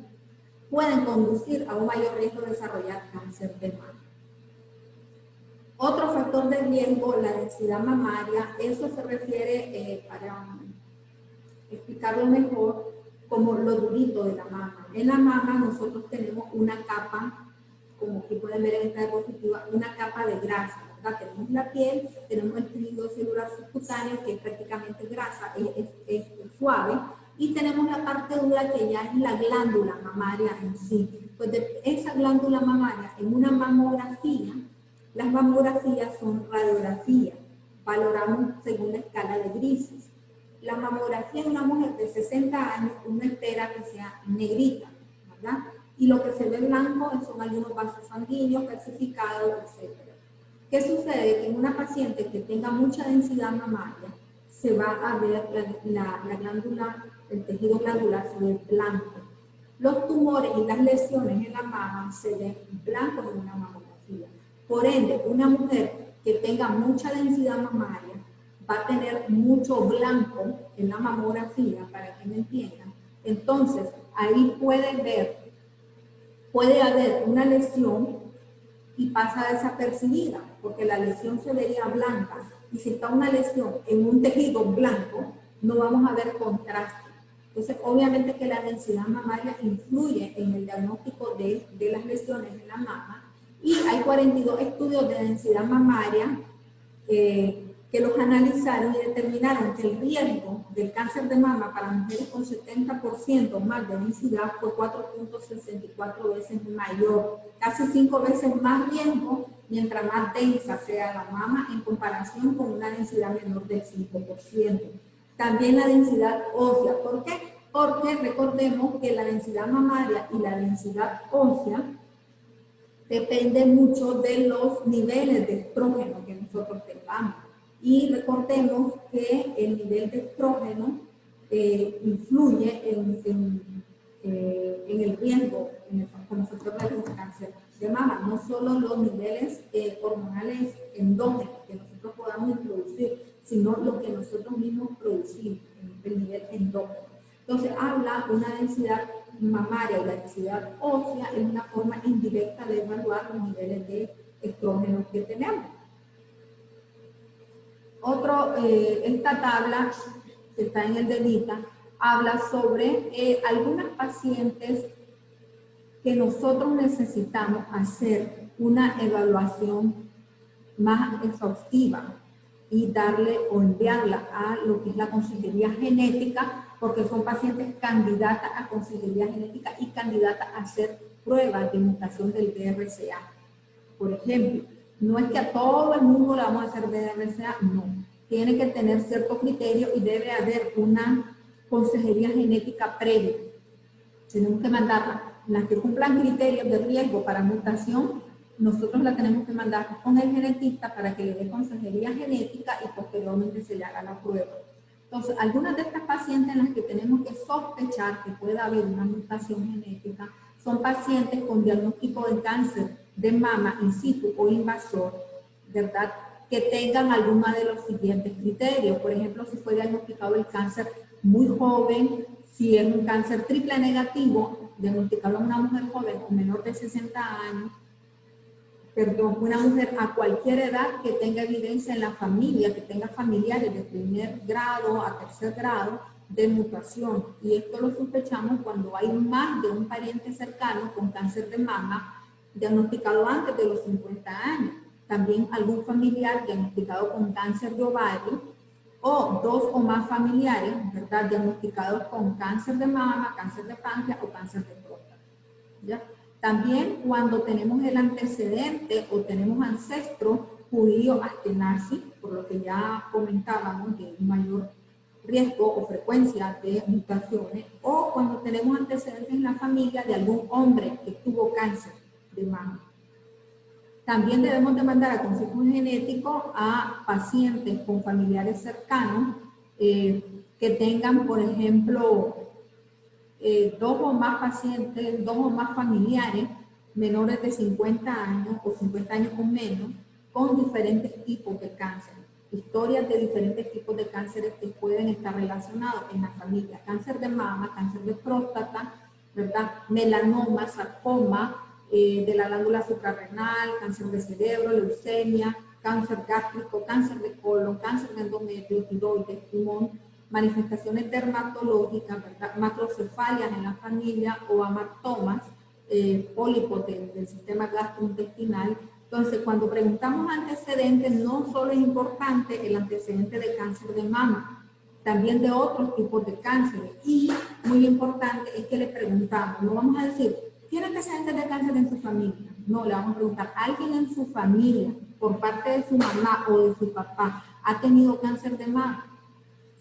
pueden conducir a un mayor riesgo de desarrollar cáncer de mama. Otro factor de riesgo, la densidad mamaria. Eso se refiere, para explicarlo mejor, como lo durito de la mama. En la mama nosotros tenemos una capa, como aquí pueden ver en esta diapositiva, una capa de grasa, ¿verdad? Tenemos la piel, tenemos el tejido celular subcutáneo, que es prácticamente grasa, es suave, y tenemos la parte dura, que ya es la glándula mamaria en sí. Pues de esa glándula mamaria, en una mamografía, las mamografías son radiografías, valoramos según la escala de grises. La mamografía en una mujer de 60 años, uno espera que sea negrita, ¿verdad? Y lo que se ve blanco son algunos vasos sanguíneos, calcificados, etc. ¿Qué sucede? Que en una paciente que tenga mucha densidad mamaria, se va a ver la glándula, el tejido glandular se ve blanco. Los tumores y las lesiones en la mama se ven blancos en una mamografía. Por ende, una mujer que tenga mucha densidad mamaria va a tener mucho blanco en la mamografía, para que me entiendan. Entonces, ahí puede haber una lesión y pasa desapercibida, porque la lesión se vería blanca, y si está una lesión en un tejido blanco, no vamos a ver contraste. Entonces, obviamente que la densidad mamaria influye en el diagnóstico de las lesiones en la mama, y hay 42 estudios de densidad mamaria que los analizaron y determinaron que el riesgo del cáncer de mama para mujeres con 70% más de densidad fue 4.64 veces mayor, casi 5 veces más riesgo mientras más densa sea la mama en comparación con una densidad menor del 5%. También la densidad ósea. ¿Por qué? Porque recordemos que la densidad mamaria y la densidad ósea depende mucho de los niveles de estrógeno que nosotros tengamos. Y recordemos que el nivel de estrógeno influye en el riesgo, como se trata de cáncer de mama. No solo los niveles hormonales endógenos que nosotros podamos introducir, sino lo que nosotros mismos producimos, el nivel endógeno. Entonces habla de una densidad mamaria y la densidad ósea es una forma indirecta de evaluar los niveles de estrógeno que tenemos. Esta tabla, que está en el de Vita, habla sobre algunas pacientes que nosotros necesitamos hacer una evaluación más exhaustiva y darle o enviarla a lo que es la consejería genética, porque son pacientes candidatas a consejería genética y candidatas a hacer pruebas de mutación del BRCA. Por ejemplo, no es que a todo el mundo le vamos a hacer BRCA, no. Tiene que tener cierto criterio y debe haber una consejería genética previa. Tenemos que mandarla. Las que cumplan criterios de riesgo para mutación, nosotros la tenemos que mandar con el genetista para que le dé consejería genética y posteriormente se le haga la prueba. Entonces, algunas de estas pacientes en las que tenemos que sospechar que pueda haber una mutación genética son pacientes con diagnóstico de cáncer de mama in situ o invasor, ¿verdad?, que tengan alguno de los siguientes criterios. Por ejemplo, si fue diagnosticado el cáncer muy joven, si es un cáncer triple negativo, diagnosticado a una mujer joven o menor de 60 años, perdón, una mujer a cualquier edad que tenga evidencia en la familia, que tenga familiares de primer grado a tercer grado de mutación. Y esto lo sospechamos cuando hay más de un pariente cercano con cáncer de mama diagnosticado antes de los 50 años. También algún familiar diagnosticado con cáncer de ovario o 2 o más familiares, ¿verdad?, diagnosticados con cáncer de mama, cáncer de páncreas o cáncer de próstata, ¿ya? También cuando tenemos el antecedente o tenemos ancestros judíos ashkenazí, por lo que ya comentábamos, de un mayor riesgo o frecuencia de mutaciones, o cuando tenemos antecedentes en la familia de algún hombre que tuvo cáncer de mama. También debemos de mandar a consejo genético a pacientes con familiares cercanos que tengan, por ejemplo, 2 o más pacientes, 2 o más familiares menores de 50 años o 50 años o menos, con diferentes tipos de cáncer. Historias de diferentes tipos de cánceres que pueden estar relacionados en la familia. Cáncer de mama, cáncer de próstata, ¿verdad?, melanoma, sarcoma, de la glándula suprarrenal, cáncer de cerebro, leucemia, cáncer gástrico, cáncer de colon, cáncer de endometrio, tiroides, pulmón, manifestaciones dermatológicas, ¿verdad?, macrocefalias en la familia o amatomas, pólipos del sistema gastrointestinal. Entonces, cuando preguntamos antecedentes, no solo es importante el antecedente de cáncer de mama, también de otros tipos de cánceres. Y muy importante es que le preguntamos, no vamos a decir, ¿tiene antecedentes de cáncer en su familia? No, le vamos a preguntar, ¿alguien en su familia, por parte de su mamá o de su papá, ha tenido cáncer de mama?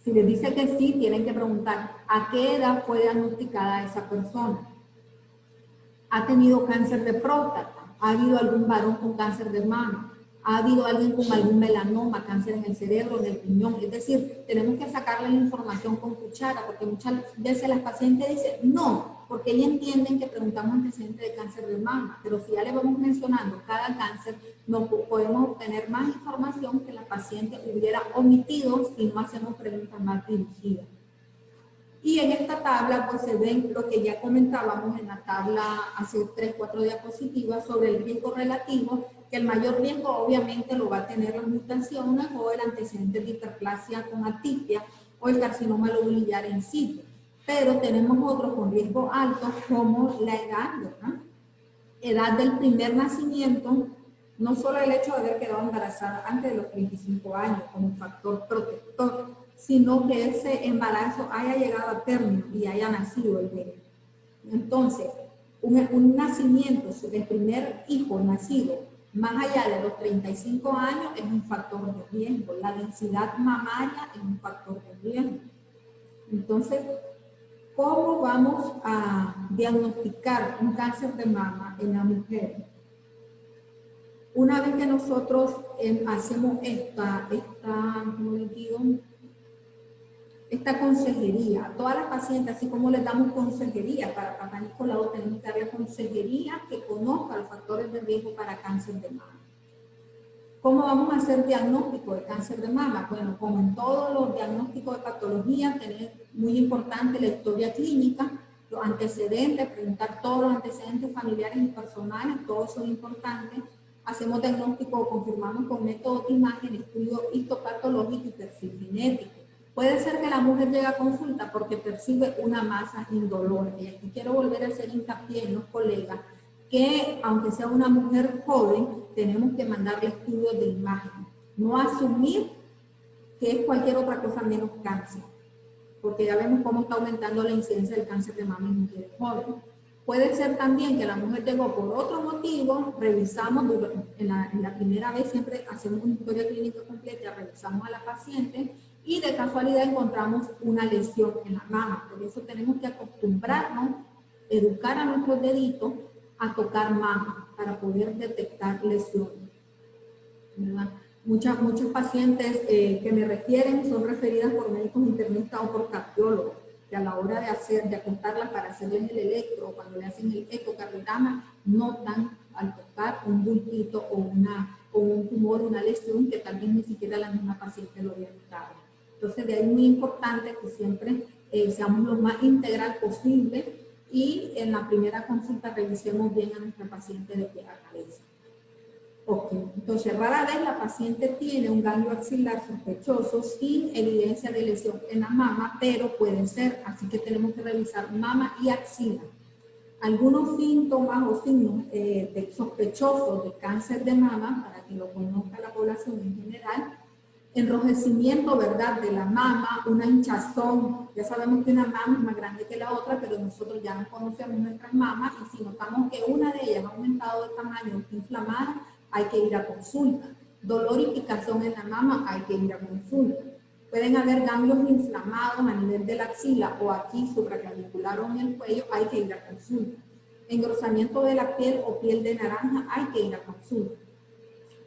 Si les dice que sí, tienen que preguntar, ¿a qué edad fue diagnosticada esa persona? ¿Ha tenido cáncer de próstata? ¿Ha habido algún varón con cáncer de mama? ¿Ha habido alguien con algún melanoma, cáncer en el cerebro, en el riñón? Es decir, tenemos que sacarle la información con cuchara, porque muchas veces las pacientes dicen no, porque ellas entienden que preguntamos antecedentes de cáncer de mama, pero si ya le vamos mencionando cada cáncer, no podemos obtener más información que la paciente hubiera omitido si no hacemos preguntas más dirigidas. Y en esta tabla pues se ven lo que ya comentábamos en la tabla hace 3-4 diapositivas sobre el riesgo relativo, que el mayor riesgo obviamente lo va a tener las mutaciones o el antecedente de hiperplasia con atipia o el carcinoma lobulillar en situ. Pero tenemos otros con riesgo alto como la edad, ¿verdad? Edad del primer nacimiento, no solo el hecho de haber quedado embarazada antes de los 35 años como factor protector, sino que ese embarazo haya llegado a término y haya nacido el bebé. Entonces, un nacimiento del primer hijo nacido más allá de los 35 años es un factor de riesgo. La densidad mamaria es un factor de riesgo. Entonces, ¿cómo vamos a diagnosticar un cáncer de mama en la mujer? Una vez que nosotros hacemos esta consejería, a todas las pacientes, así como les damos consejería para Papá Nicolau, tenemos que darle consejería que conozca los factores de riesgo para cáncer de mama. ¿Cómo vamos a hacer diagnóstico de cáncer de mama? Bueno, como en todos los diagnósticos de patología, tener muy importante la historia clínica, los antecedentes, preguntar todos los antecedentes familiares y personales, todos son importantes. Hacemos diagnóstico, confirmamos con método de imagen, estudio histopatológico y perfil genético. Puede ser que la mujer llegue a consulta porque percibe una masa indolora. Y aquí quiero volver a hacer hincapié en los colegas que, aunque sea una mujer joven, tenemos que mandarle estudios de imagen. No asumir que es cualquier otra cosa menos cáncer, porque ya vemos cómo está aumentando la incidencia del cáncer de mama en mujeres jóvenes. Puede ser también que la mujer llegó por otro motivo, revisamos, en la primera vez siempre hacemos una historia clínica completa, revisamos a la paciente y de casualidad encontramos una lesión en la mama. Por eso tenemos que acostumbrarnos, educar a nuestros deditos a tocar mama para poder detectar lesiones, ¿verdad? Muchas pacientes que me refieren son referidas por médicos internistas o por cardiólogos, que a la hora de acostarlas para hacerles el electro, cuando le hacen el ecocardiograma, notan al tocar un bultito o un tumor, una lesión que tal vez ni siquiera la misma paciente lo había notado. Entonces, de ahí es muy importante que siempre seamos lo más integral posible y en la primera consulta revisemos bien a nuestra paciente de pie a cabeza. Ok, entonces rara vez la paciente tiene un ganglio axilar sospechoso sin evidencia de lesión en la mama, pero puede ser, así que tenemos que revisar mama y axila. Algunos síntomas o signos sospechosos de cáncer de mama, para que lo conozca la población en general, enrojecimiento, ¿verdad?, de la mama, una hinchazón. Ya sabemos que una mama es más grande que la otra, pero nosotros ya no conocemos nuestras mamas y si notamos que una de ellas ha aumentado de tamaño, está inflamada, hay que ir a consulta. Dolor y picazón en la mama, hay que ir a consulta. Pueden haber ganglios inflamados a nivel de la axila o aquí supraclavicular o en el cuello, hay que ir a consulta. Engrosamiento de la piel o piel de naranja, hay que ir a consulta.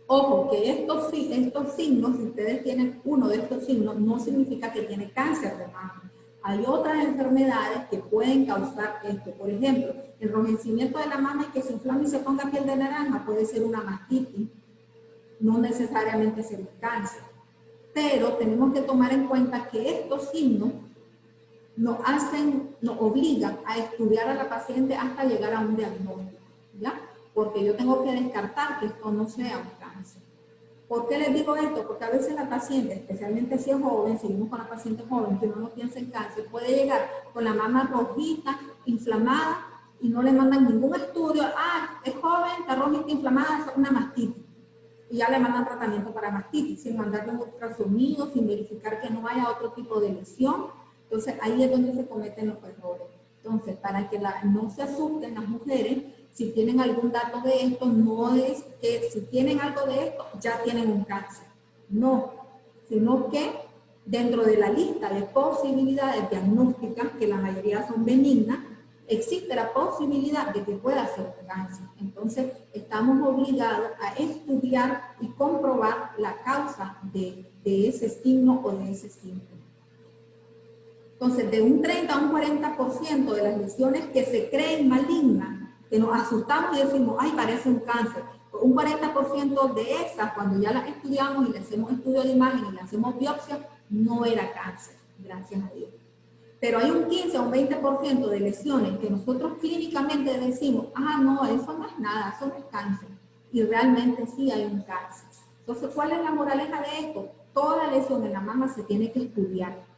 Ojo, que estos signos, si ustedes tienen uno de estos signos, no significa que tiene cáncer de mama. Hay otras enfermedades que pueden causar esto. Por ejemplo, el enrojecimiento de la mama y que se inflame y se ponga piel de naranja puede ser una mastitis, no necesariamente ser un cáncer. Pero tenemos que tomar en cuenta que estos signos nos obligan a estudiar a la paciente hasta llegar a un diagnóstico, ¿ya? Porque yo tengo que descartar que esto no sea un cáncer. ¿Por qué les digo esto? Porque a veces la paciente, especialmente si es joven, seguimos con la paciente joven que no piensa en cáncer, puede llegar con la mama rojita, inflamada, y no le mandan ningún estudio. Ah, es joven, está rojita, inflamada, es una mastitis. Y ya le mandan tratamiento para mastitis, sin mandarle un ultrasonido, sin verificar que no haya otro tipo de lesión. Entonces, ahí es donde se cometen los errores. Entonces, para que no se asusten las mujeres, si tienen algún dato de esto, no es que si tienen algo de esto, ya tienen un cáncer. No, sino que dentro de la lista de posibilidades diagnósticas, que la mayoría son benignas, existe la posibilidad de que pueda ser un cáncer. Entonces, estamos obligados a estudiar y comprobar la causa de ese signo o de ese síntoma. Entonces, de un 30 a un 40% de las lesiones que se creen malignas, que nos asustamos y decimos, ay, parece un cáncer. Un 40% de esas, cuando ya las estudiamos y le hacemos estudio de imagen y le hacemos biopsia, no era cáncer, gracias a Dios. Pero hay un 15 o un 20% de lesiones que nosotros clínicamente decimos, ah, no, eso no es nada, eso no es cáncer. Y realmente sí hay un cáncer. Entonces, ¿cuál es la moraleja de esto? Toda lesión en la mama se tiene que estudiar.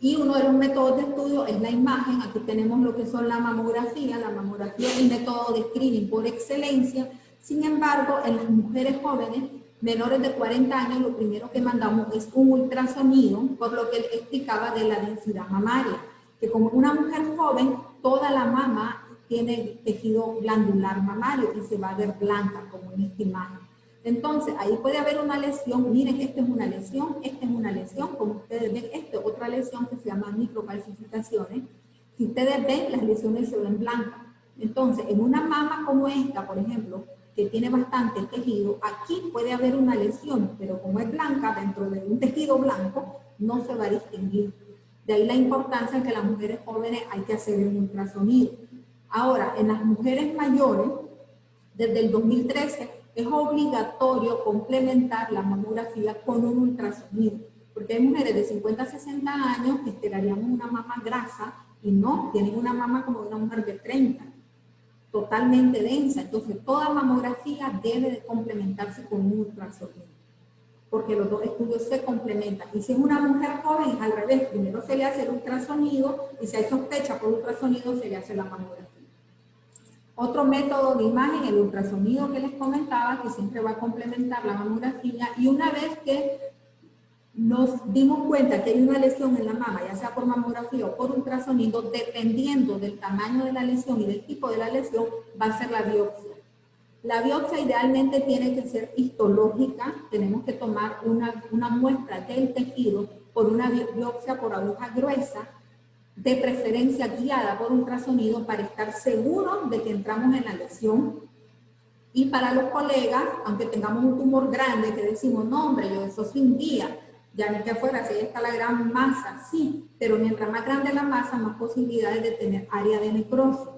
Y uno de los métodos de estudio es la imagen. Aquí tenemos lo que son la mamografía. La mamografía es el método de screening por excelencia. Sin embargo, en las mujeres jóvenes, menores de 40 años, lo primero que mandamos es un ultrasonido, por lo que él explicaba de la densidad mamaria. Que como una mujer joven, toda la mama tiene tejido glandular mamario y se va a ver blanca, como en esta imagen. Entonces, ahí puede haber una lesión. Miren, esta es una lesión, esta es una lesión. Como ustedes ven, esta es otra lesión que se llama microcalcificaciones. Si ustedes ven, las lesiones se ven blancas. Entonces, en una mama como esta, por ejemplo, que tiene bastante tejido, aquí puede haber una lesión, pero como es blanca, dentro de un tejido blanco, no se va a distinguir. De ahí la importancia en que las mujeres jóvenes hay que hacer un ultrasonido. Ahora, en las mujeres mayores, desde el 2013, es obligatorio complementar la mamografía con un ultrasonido, porque hay mujeres de 50 a 60 años que esperaríamos una mama grasa y no, tienen una mama como de una mujer de 30, totalmente densa. Entonces, toda mamografía debe de complementarse con un ultrasonido, porque los dos estudios se complementan. Y si es una mujer joven, es al revés, primero se le hace el ultrasonido y si hay sospecha por ultrasonido, se le hace la mamografía. Otro método de imagen, el ultrasonido que les comentaba, que siempre va a complementar la mamografía, y una vez que nos dimos cuenta que hay una lesión en la mama, ya sea por mamografía o por ultrasonido, dependiendo del tamaño de la lesión y del tipo de la lesión, va a ser la biopsia. La biopsia idealmente tiene que ser histológica, tenemos que tomar una muestra del tejido por una biopsia por aguja gruesa, de preferencia guiada por ultrasonido para estar seguros de que entramos en la lesión. Y para los colegas, aunque tengamos un tumor grande, que decimos, no hombre, yo eso sin guía, ya ni que fuera, si ahí está la gran masa, sí, pero mientras más grande la masa, más posibilidades de tener área de necrosis,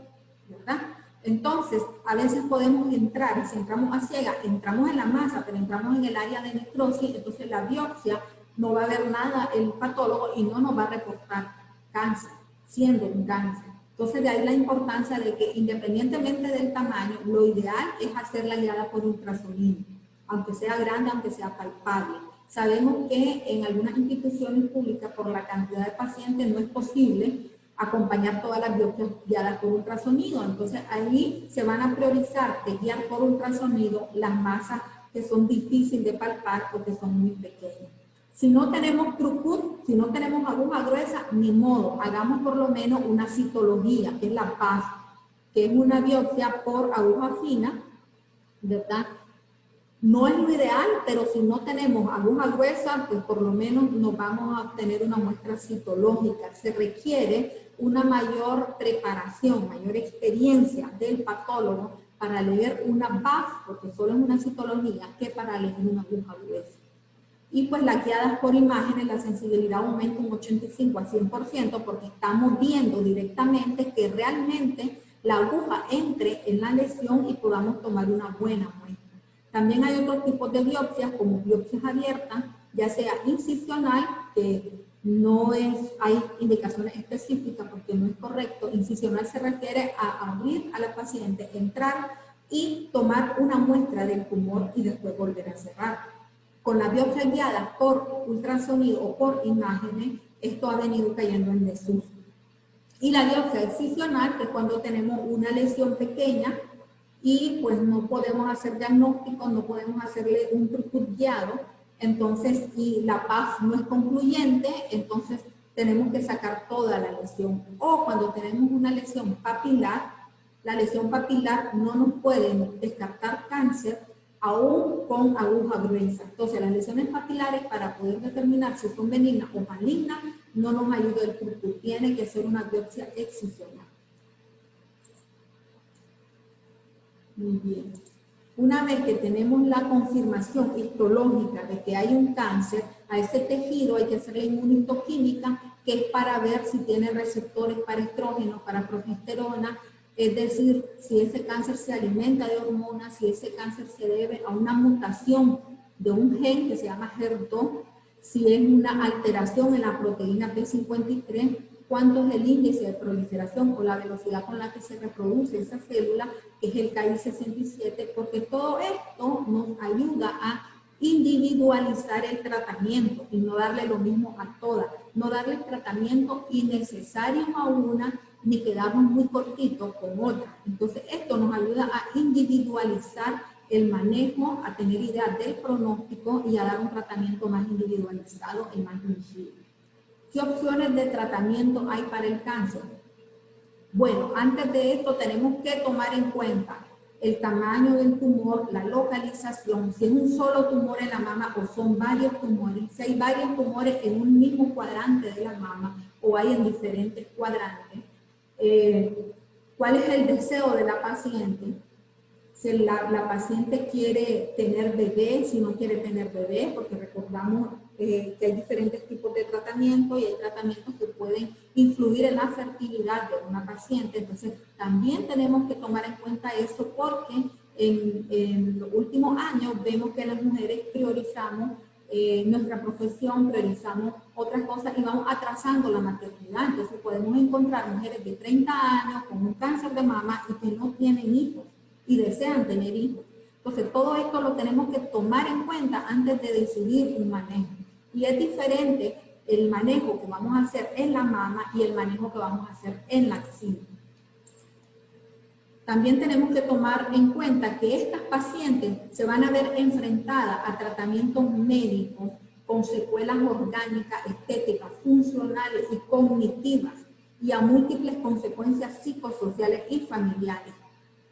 ¿verdad? Entonces, a veces podemos entrar, y si entramos a ciegas, entramos en la masa, pero entramos en el área de necrosis, entonces la biopsia no va a ver nada el patólogo y no nos va a reportar cáncer, siendo un cáncer. Entonces, de ahí la importancia de que independientemente del tamaño, lo ideal es hacerla guiada por ultrasonido, aunque sea grande, aunque sea palpable. Sabemos que en algunas instituciones públicas, por la cantidad de pacientes, no es posible acompañar todas las biopsias guiadas por ultrasonido. Entonces, ahí se van a priorizar de guiar por ultrasonido las masas que son difíciles de palpar o que son muy pequeños. Si no tenemos trucut, si no tenemos aguja gruesa, ni modo, hagamos por lo menos una citología, que es la PAS, que es una biopsia por aguja fina, ¿verdad? No es lo ideal, pero si no tenemos aguja gruesa, pues por lo menos nos vamos a obtener una muestra citológica. Se requiere una mayor preparación, mayor experiencia del patólogo para leer una PAS, porque solo es una citología, que para leer una aguja gruesa. Y pues las guiadas por imágenes, la sensibilidad aumenta un 85 a 100% porque estamos viendo directamente que realmente la aguja entre en la lesión y podamos tomar una buena muestra. También hay otros tipos de biopsias, como biopsias abiertas, ya sea incisional, que no es, hay indicaciones específicas porque no es correcto. Incisional se refiere a abrir a la paciente, entrar y tomar una muestra del tumor y después volver a cerrar. Con la biopsia guiada por ultrasonido o por imágenes, esto ha venido cayendo en desuso. Y la biopsia excisional, que es cuando tenemos una lesión pequeña y pues no podemos hacer diagnóstico, no podemos hacerle un trucut guiado, entonces, y la PAS no es concluyente, entonces tenemos que sacar toda la lesión. O cuando tenemos una lesión papilar, la lesión papilar no nos pueden descartar cáncer aún con aguja gruesa. Entonces, las lesiones papilares, para poder determinar si son benignas o malignas, no nos ayuda el trucut, tiene que ser una biopsia excisional. Muy bien. Una vez que tenemos la confirmación histológica de que hay un cáncer, a ese tejido hay que hacerle inmunohistoquímica, que es para ver si tiene receptores para estrógenos, para progesterona, es decir, si ese cáncer se alimenta de hormonas, si ese cáncer se debe a una mutación de un gen que se llama HER2, si es una alteración en la proteína P53, cuánto es el índice de proliferación o la velocidad con la que se reproduce esa célula, que es el Ki-67, porque todo esto nos ayuda a individualizar el tratamiento y no darle lo mismo a todas, no darle tratamiento innecesario a una ni quedarnos muy cortitos con otra. Entonces esto nos ayuda a individualizar el manejo, a tener ideas del pronóstico y a dar un tratamiento más individualizado y más inclusivo. ¿Qué opciones de tratamiento hay para el cáncer? Bueno, antes de esto tenemos que tomar en cuenta el tamaño del tumor, la localización, si es un solo tumor en la mama o son varios tumores, si hay varios tumores en un mismo cuadrante de la mama o hay en diferentes cuadrantes, cuál es el deseo de la paciente, si la paciente quiere tener bebé, si no quiere tener bebé, porque recordamos que hay diferentes tipos de tratamiento y hay tratamientos que pueden influir en la fertilidad de una paciente. Entonces, también tenemos que tomar en cuenta eso porque en los últimos años vemos que las mujeres priorizamos nuestra profesión, priorizamos otras cosas y vamos atrasando la maternidad. Entonces, podemos encontrar mujeres de 30 años con un cáncer de mama y que no tienen hijos y desean tener hijos. Entonces, todo esto lo tenemos que tomar en cuenta antes de decidir un manejo. Y es diferente el manejo que vamos a hacer en la mama y el manejo que vamos a hacer en la axila. También tenemos que tomar en cuenta que estas pacientes se van a ver enfrentadas a tratamientos médicos con secuelas orgánicas, estéticas, funcionales y cognitivas y a múltiples consecuencias psicosociales y familiares.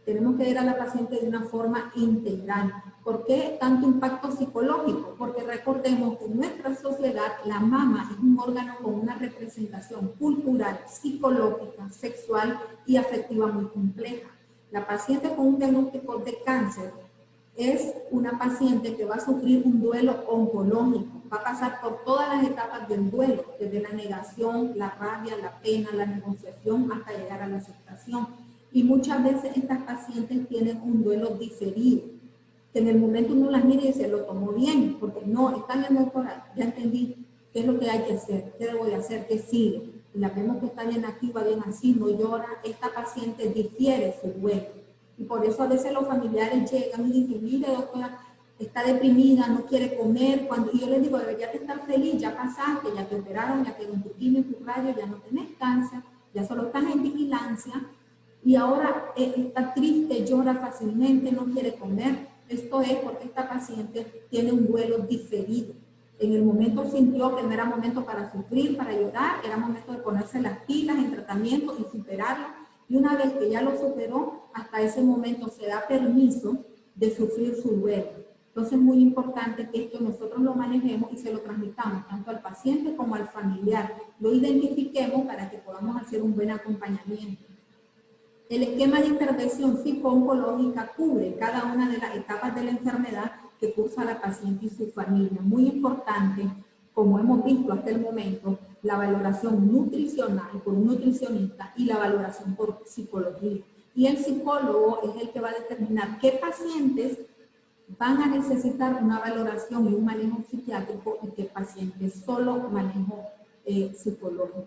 Tenemos que ver a la paciente de una forma integral. ¿Por qué tanto impacto psicológico? Porque recordemos que en nuestra sociedad la mama es un órgano con una representación cultural, psicológica, sexual y afectiva muy compleja. La paciente con un diagnóstico de cáncer es una paciente que va a sufrir un duelo oncológico, va a pasar por todas las etapas del duelo, desde la negación, la rabia, la pena, la negociación, hasta llegar a la aceptación. Y muchas veces estas pacientes tienen un duelo diferido, que en el momento uno las mira y dice, lo tomó bien, porque no, está bien doctora, ya entendí qué es lo que hay que hacer, qué debo de hacer, qué sigue. Y la vemos que está bien activa, bien así, no llora, esta paciente difiere su duelo. Y por eso a veces los familiares llegan y dicen, mire doctora, está deprimida, no quiere comer. Y yo les digo, deberías estar feliz, ya pasaste, ya te operaron, ya quedó en tu quimio, en tu radio, ya no tenés cáncer, ya solo estás en vigilancia. Y ahora está triste, llora fácilmente, no quiere comer. Esto es porque esta paciente tiene un duelo diferido. En el momento sintió que no era momento para sufrir, para llorar, era momento de ponerse las pilas en tratamiento y superarlo. Y una vez que ya lo superó, hasta ese momento se da permiso de sufrir su duelo. Entonces es muy importante que esto nosotros lo manejemos y se lo transmitamos tanto al paciente como al familiar. Lo identifiquemos para que podamos hacer un buen acompañamiento. El esquema de intervención psico-oncológica cubre cada una de las etapas de la enfermedad que cursa la paciente y su familia. Muy importante, como hemos visto hasta el momento, la valoración nutricional por un nutricionista y la valoración por psicología. Y el psicólogo es el que va a determinar qué pacientes van a necesitar una valoración y un manejo psiquiátrico y qué pacientes solo manejo psicológico.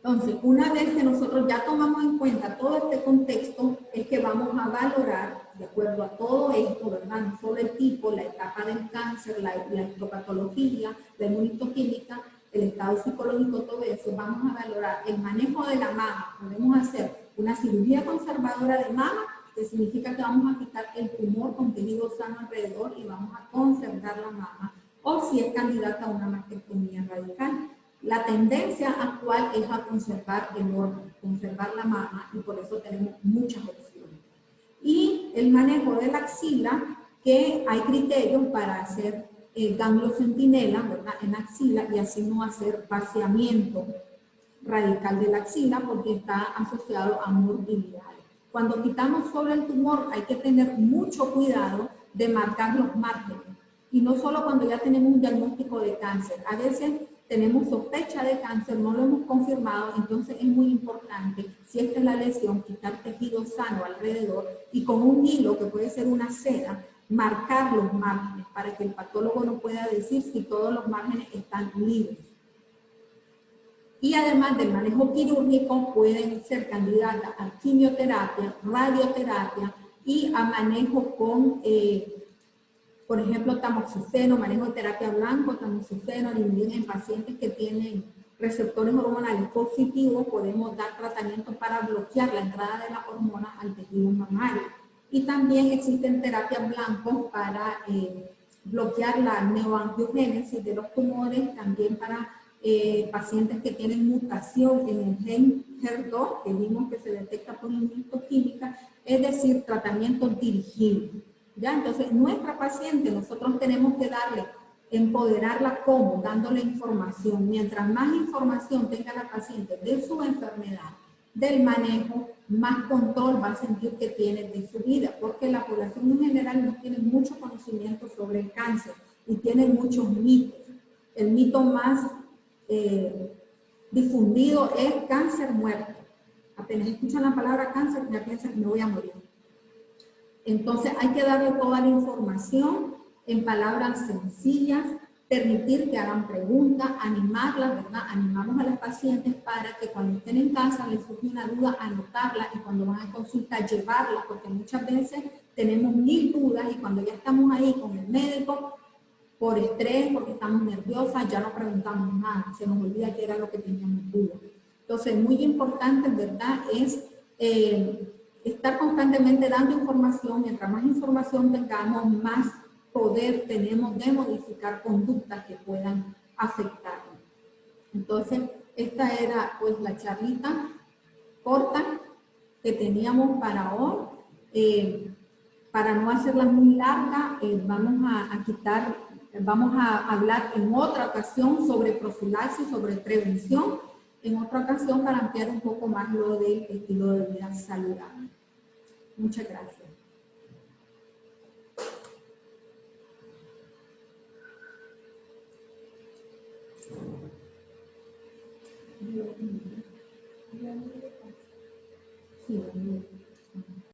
Entonces, una vez que nosotros ya tomamos en cuenta todo este contexto, es que vamos a valorar, de acuerdo a todo esto, ¿verdad? No solo el tipo, la etapa del cáncer, la histopatología, la inmunohistoquímica, el estado psicológico, todo eso, vamos a valorar el manejo de la mama. Podemos hacer una cirugía conservadora de mama, que significa que vamos a quitar el tumor con tejido sano alrededor y vamos a conservar la mama, o si es candidata a una mastectomía radical. La tendencia actual es a conservar el órgano, conservar la mama, y por eso tenemos muchas opciones. Y el manejo de la axila, que hay criterios para hacer ganglio centinela, ¿verdad?, en axila, y así no hacer vaciamiento radical de la axila porque está asociado a morbilidad. Cuando quitamos sobre el tumor hay que tener mucho cuidado de marcar los márgenes, y no solo cuando ya tenemos un diagnóstico de cáncer. A veces tenemos sospecha de cáncer, no lo hemos confirmado, entonces es muy importante, si esta es la lesión, quitar tejido sano alrededor y con un hilo, que puede ser una seda, marcar los márgenes para que el patólogo no pueda decir si todos los márgenes están libres. Y además del manejo quirúrgico, pueden ser candidatas a quimioterapia, radioterapia y a manejo con, por ejemplo, tamoxifeno, manejo de terapia blanco, tamoxifeno, en pacientes que tienen receptores hormonales positivos, podemos dar tratamientos para bloquear la entrada de las hormonas al tejido mamario. Y también existen terapias blancos para bloquear la neoangiogénesis de los tumores, también para pacientes que tienen mutación en el gen HER2, que vimos que se detecta por inmunohistoquímica, es decir, tratamientos dirigidos. ¿Ya? Entonces, nuestra paciente, nosotros tenemos que darle, empoderarla como, dándole información. Mientras más información tenga la paciente de su enfermedad, del manejo, más control va a sentir que tiene de su vida, porque la población en general no tiene mucho conocimiento sobre el cáncer y tiene muchos mitos. El mito más difundido es cáncer-muerte. Apenas escuchan la palabra cáncer, ya piensan que me voy a morir. Entonces hay que darle toda la información en palabras sencillas, permitir que hagan preguntas, animarlas, ¿verdad? Animamos a las pacientes para que cuando estén en casa les surge una duda, anotarla, y cuando van a consulta llevarla, porque muchas veces tenemos 1000 dudas y cuando ya estamos ahí con el médico, por estrés, porque estamos nerviosas, ya no preguntamos nada, se nos olvida que era lo que teníamos duda. Entonces, muy importante, ¿verdad?, es estar constantemente dando información. Mientras más información tengamos, más poder tenemos de modificar conductas que puedan afectarnos. Entonces, esta era pues la charlita corta que teníamos para hoy. Para no hacerla muy larga, vamos a hablar en otra ocasión sobre profilaxis, sobre prevención, en otra ocasión para ampliar un poco más lo del estilo de vida saludable. Muchas gracias. Sí,